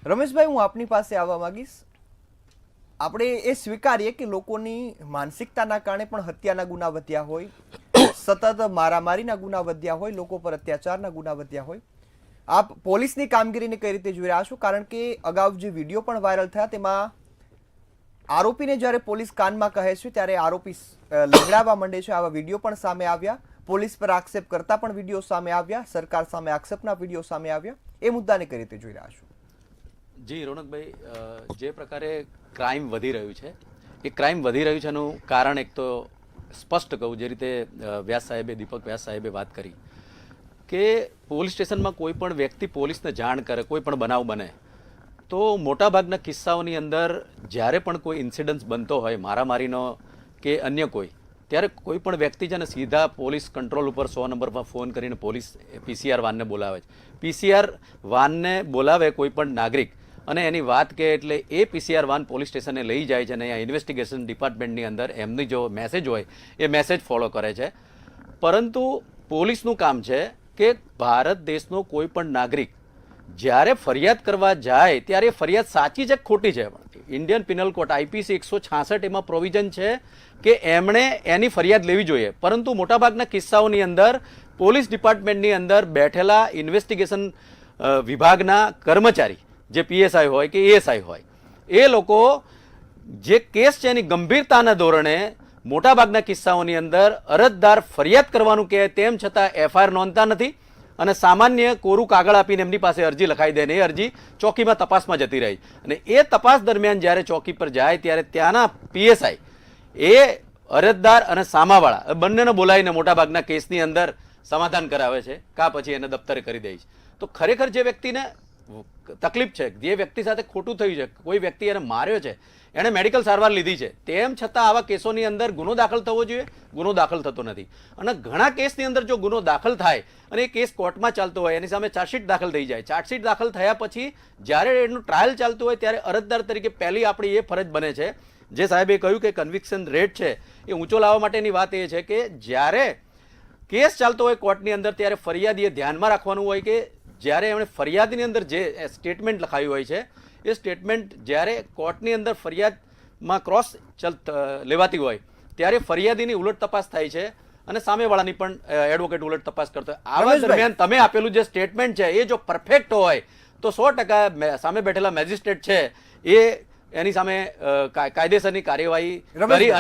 રમેશભાઈ, હું આપની પાસે આવવા માંગીશ. આપણે એ સ્વીકારીએ કે લોકોની માનસિકતાના કારણે પણ હત્યાના ગુના વધ્યા હોય, સતત મારામારીના ગુના વધ્યા હોય, લોકો પર અત્યાચારના ગુના વધ્યા હોય. આપ પોલીસની કામગીરીને કઈ રીતે જોઈ રહ્યા છો? કારણ કે અગાઉ જે વિડીયો પણ વાયરલ થયા તેમાં આરોપીને જ્યારે પોલીસ કાનમાં કહે છે ત્યારે આરોપી લંગડાવવા માંડે છે. આવા વિડીયો પણ સામે આવ્યા. પોલીસ પર આક્ષેપ કરતા પણ વિડીયો સામે આવ્યા. સરકાર સામે આક્ષેપના વિડીયો સામે આવ્યા. એ મુદ્દાને કઈ રીતે જોઈ રહ્યા છો? જી રોનકભાઈ, જે પ્રકારે ક્રાઇમ વધી રહ્યું છે, એ ક્રાઇમ વધી રહ્યું છે એનું કારણ એક તો સ્પષ્ટ કહું, જે રીતે વ્યાસ સાહેબે, દીપક વ્યાસ સાહેબે વાત કરી કે પોલીસ સ્ટેશનમાં કોઈ પણ વ્યક્તિ પોલીસને જાણ કરે, કોઈ પણ બનાવ બને તો મોટાભાગના કિસ્સાઓની અંદર જ્યારે પણ કોઈ ઇન્સિડન્સ બનતો હોય, મારામારીનો કે અન્ય કોઈ, ત્યારે કોઈ પણ વ્યક્તિ છે ને સીધા પોલીસ કંટ્રોલ ઉપર 100 નંબર પર ફોન કરીને પોલીસ પીસીઆર વાનને બોલાવે છે. પીસીઆર વાનને બોલાવે કોઈ પણ નાગરિક અને એની વાત કે એટલે એ પીસીઆર વાન પોલીસ સ્ટેશને લઈ જાય છે અને અહીંયા ઇન્વેસ્ટિગેશન ડિપાર્ટમેન્ટની અંદર એમની જો મેસેજ હોય એ મેસેજ ફોલો કરે છે. પરંતુ પોલીસનું કામ છે કે ભારત દેશનો કોઈ પણ નાગરિક જ્યારે ફરિયાદ કરવા જાય ત્યારે ફરિયાદ સાચી છે ખોટી છે. ઇન્ડિયન પિનલ કોડ આઈપીસી 166 એમાં પ્રોવિઝન છે કે એમણે એની ફરિયાદ લેવી જોઈએ. પરંતુ મોટાભાગના કિસ્સાઓની અંદર પોલીસ ડિપાર્ટમેન્ટની અંદર બેઠેલા ઇન્વેસ્ટિગેશન વિભાગના કર્મચારી, જે પીએસઆઈ હોય કે એએસઆઈ હોય, એ લોકો જે કેસ છે એની ગંભીરતાના ધોરણે મોટાભાગના કિસ્સાઓની અંદર અરજદાર ફરિયાદ કરવાનું કહે તેમ છતાં એફઆઈઆર નોંધતા નથી અને સામાન્ય કોરું કાગળ આપીને એમની પાસે અરજી લખાઈ દે ને એ અરજી ચોકીમાં તપાસમાં જતી રહી. અને એ તપાસ દરમિયાન જ્યારે ચોકી પર જાય ત્યારે ત્યાંના પીએસઆઈ એ અરજદાર અને સામાવાળા બંનેને બોલાવીને મોટાભાગના કેસની અંદર સમાધાન કરાવે છે, કા પછી એને દફતરે કરી દે છે. તો ખરેખર જે વ્યક્તિને તકલીફ છે, જે વ્યક્તિ સાથે ખોટું થયું છે, કોઈ વ્યક્તિ એને માર્યો છે, એણે મેડિકલ સારવાર લીધી છે, તેમ છતાં આવા કેસોની અંદર ગુનો દાખલ થવો જોઈએ, ગુનો દાખલ થતો નથી. અને ઘણા કેસની અંદર જો ગુનો દાખલ થાય અને એ કેસ કોર્ટમાં ચાલતો હોય, એની સામે ચાર્જશીટ દાખલ થઈ જાય, ચાર્જશીટ દાખલ થયા પછી જ્યારે એનું ટ્રાયલ ચાલતું હોય ત્યારે અરજદાર તરીકે પહેલી આપણી એ ફરજ બને છે, જે સાહેબે કહ્યું કે કન્વિક્શન રેટ છે એ ઊંચો લાવવા માટેની વાત એ છે કે જ્યારે કેસ ચાલતો હોય કોર્ટની અંદર ત્યારે ફરિયાદીએ ધ્યાનમાં રાખવાનું હોય કે જ્યારે એમણે ફરિયાદની અંદર જે સ્ટેટમેન્ટ લખાયું હોય છે એ સ્ટેટમેન્ટ જ્યારે કોર્ટની અંદર ફરિયાદમાં ક્રોસ લેવાતી હોય ત્યારે ફરિયાદીની ઉલટ તપાસ થાય છે અને સામેવાળાની પણ એડવોકેટ ઉલટ તપાસ કરતો હોય. આવા દરમિયાન તમે આપેલું જે સ્ટેટમેન્ટ છે એ જો પરફેક્ટ હોય તો 100% સામે બેઠેલા મેજિસ્ટ્રેટ છે એ એની સામે કાયદેસરની કાર્યવાહી કરી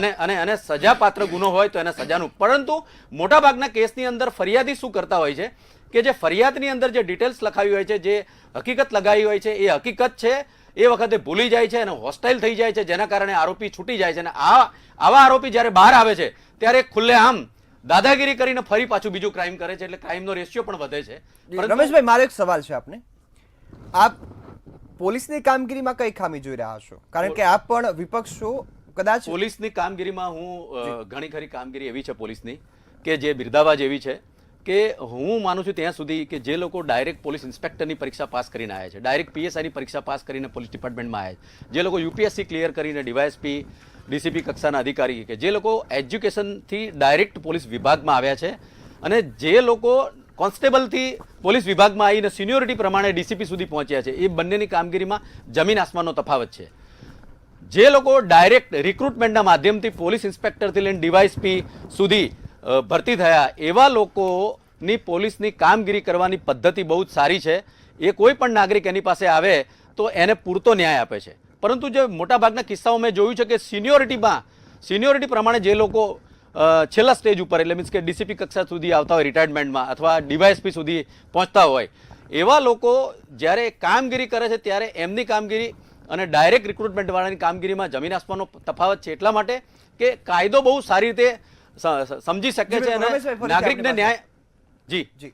અને સજાપાત્ર ગુનો હોય તો એને સજાનું. પરંતુ મોટાભાગના કેસની અંદર ફરિયાદી શું કરતા હોય છે કે જે ફરિયાદની અંદર જે ડિટેલ્સ લખાવી હોય છે, જે હકીકત લગાવી હોય છે, એ હકીકત છે એ વખતે ભૂલી જાય છે અને હોસ્ટાઇલ થઈ જાય છે, જેના કારણે આરોપી છૂટી જાય છે. અને આવા આરોપી જ્યારે બહાર આવે છે ત્યારે ખુલ્લેઆમ દાદાગીરી કરીને ફરી પાછું બીજું ક્રાઇમ કરે છે, એટલે ક્રાઇમનો રેશિયો પણ વધે છે. રમેશભાઈ, મારો એક સવાલ છે આપને. આપ પોલીસની કામગીરીમાં કઈ ખામી જોઈ રહ્યા છો? કારણ કે આપ પણ વિપક્ષ છો. કદાચ પોલીસની કામગીરીમાં હું ઘણી ખરી કામગીરી એવી છે પોલીસની કે જે બિરદાવા જેવી છે કે હું માનું છું ત્યાં સુધી કે જે લોકો ડાયરેક્ટ પોલીસ ઇન્સ્પેક્ટરની પરીક્ષા પાસ કરીને આવ્યા છે, ડાયરેક્ટ પીએસઆઈની પરીક્ષા પાસ કરીને પોલીસ ડિપાર્ટમેન્ટમાં આવ્યા છે, જે લોકો યુપીએસસી ક્લિયર કરીને ડીવાયએસપી ડીસીપી કક્ષાના અધિકારી, કે જે લોકો એજ્યુકેશનથી ડાયરેક્ટ પોલીસ વિભાગમાં આવ્યા છે અને જે લોકો કોન્સ્ટેબલથી પોલીસ વિભાગમાં આવીને સિનિયોરિટી પ્રમાણે ડીસીપી સુધી પહોંચ્યા છે, એ બંનેની કામગીરીમાં જમીન આસમાનનો તફાવત છે. જે લોકો ડાયરેક્ટ રિક્રુટમેન્ટના માધ્યમથી પોલીસ ઇન્સ્પેક્ટરથી લઈને ડીવાયએસપી સુધી ભરતી થયા, એવા લોકોની પોલીસની કામગીરી કરવાની પદ્ધતિ બહુ જ સારી છે. એ કોઈ પણ નાગરિક એની પાસે આવે તો એને પૂરતો ન્યાય આપે છે. પરંતુ જે મોટાભાગના કિસ્સાઓ મેં જોયું છે કે સિનિયોરિટી પ્રમાણે જે લોકો છેલ્લા સ્ટેજ ઉપર એટલે મીન્સ કે ડીસીપી કક્ષા સુધી આવતા હોય રિટાયરમેન્ટમાં અથવા ડીવાયએસપી સુધી પહોંચતા હોય, એવા લોકો જ્યારે કામગીરી કરે છે ત્યારે એમની કામગીરી અને ડાયરેક્ટ રિક્રુટમેન્ટ વાળાની કામગીરીમાં જમીન આસમાનનો તફાવત છે. એટલા માટે કે કાયદો બહુ સારી રીતે સમજી શકે છે અને નાગરિકને ન્યાય. જી.